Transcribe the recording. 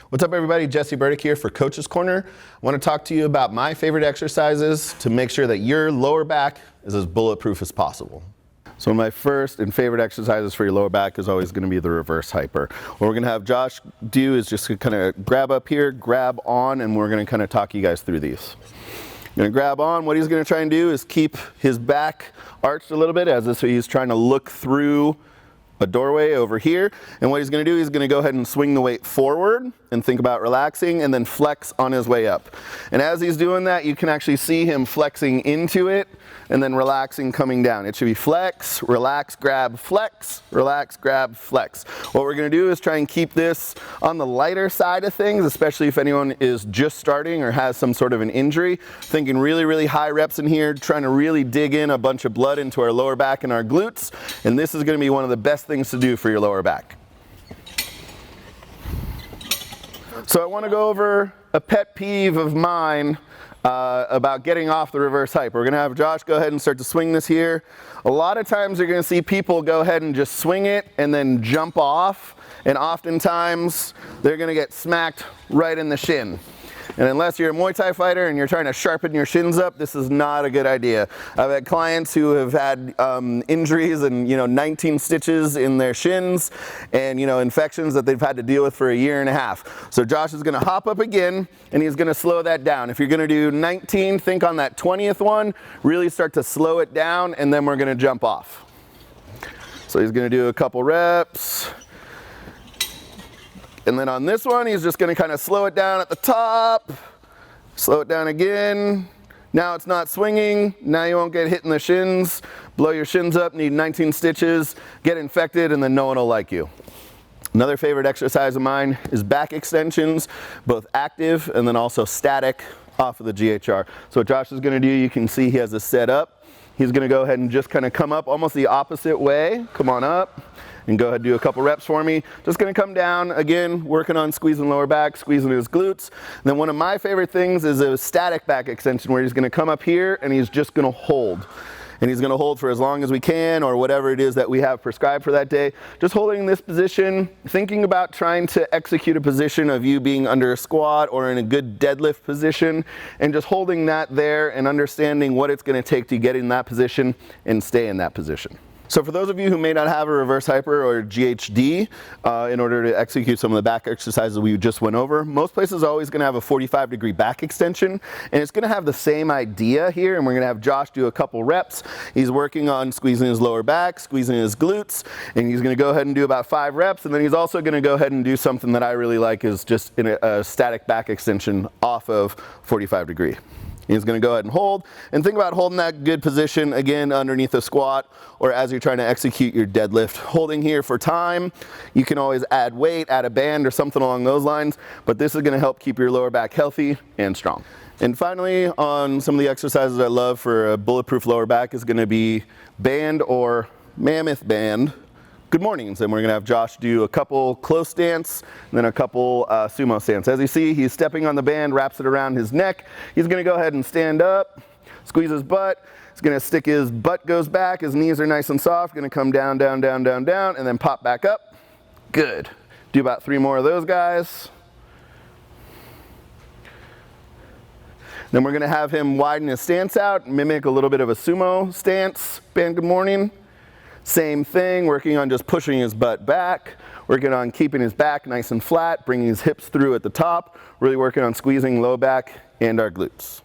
What's up everybody, Jesse Burdick here for Coach's Corner. I want to talk to you about my favorite exercises to make sure that your lower back is as bulletproof as possible. So my first and favorite exercises for your lower back is always going to be the reverse hyper. What we're going to have Josh do is just kind of grab up here, grab on, and we're going to kind of talk you guys through these. Going to grab on. What he's going to try and do is keep his back arched a little bit as if he's trying to look through a doorway over here, and what he's going to do, he's going to go ahead and swing the weight forward and think about relaxing and then flex on his way up. And as he's doing that, you can actually see him flexing into it and then relaxing coming down. It should be flex, relax, grab, flex, relax, grab, flex. What we're going to do is try and keep this on the lighter side of things, especially if anyone is just starting or has some sort of an injury. Thinking really high reps in here, trying to really dig in a bunch of blood into our lower back and our glutes, and this is going to be one of the best things to do for your lower back. So I want to go over a pet peeve of mine about getting off the reverse hyper. We're going to have Josh go ahead and start to swing this here. A lot of times you're going to see people go ahead and just swing it and then jump off, and oftentimes they're going to get smacked right in the shin. And unless you're a Muay Thai fighter and you're trying to sharpen your shins up, this is not a good idea. I've had clients who have had injuries and 19 stitches in their shins and infections that they've had to deal with for a year and a half. So Josh is going to hop up again and he's going to slow that down. If you're going to do 19, think on that 20th one, really start to slow it down, and then we're going to jump off. So he's going to do a couple reps. And then on this one, he's just going to kind of slow it down at the top, slow it down again. Now it's not swinging. Now you won't get hit in the shins, blow your shins up, need 19 stitches, get infected, and then no one will like you. Another favorite exercise of mine is back extensions, both active and then also static off of the GHR. So what Josh is going to do, you can see he has this set up. He's going to go ahead and just kind of come up almost the opposite way. Come on up. And go ahead and do a couple reps for me. Just going to come down, again, working on squeezing lower back, squeezing his glutes. And then one of my favorite things is a static back extension where he's going to come up here and he's just going to hold. And he's going to hold for as long as we can, or whatever it is that we have prescribed for that day. Just holding this position, thinking about trying to execute a position of you being under a squat or in a good deadlift position, and just holding that there and understanding what it's going to take to get in that position and stay in that position. So for those of you who may not have a reverse hyper or GHD, in order to execute some of the back exercises we just went over, most places are always going to have a 45-degree back extension, and it's going to have the same idea here, and we're going to have Josh do a couple reps. He's working on squeezing his lower back, squeezing his glutes, and he's going to go ahead and do about 5 reps, and then he's also going to go ahead and do something that I really like, is just in a static back extension off of 45-degree. He's going to go ahead and hold, and think about holding that good position again underneath a squat or as you're trying to execute your deadlift. Holding here for time. You can always add weight, add a band or something along those lines, but this is going to help keep your lower back healthy and strong. And finally, on some of the exercises I love for a bulletproof lower back is going to be band or mammoth band good mornings, and we're going to have Josh do a couple close stance and then a couple sumo stance. As you see, he's stepping on the band, wraps it around his neck. He's going to go ahead and stand up, squeeze his butt. He's going to stick his butt goes back, his knees are nice and soft, going to come down, down, down, down, down, and then pop back up. Good. Do about 3 more of those guys. Then we're going to have him widen his stance out, mimic a little bit of a sumo stance, band good morning. Same thing, working on just pushing his butt back, working on keeping his back nice and flat, bringing his hips through at the top, really working on squeezing low back and our glutes.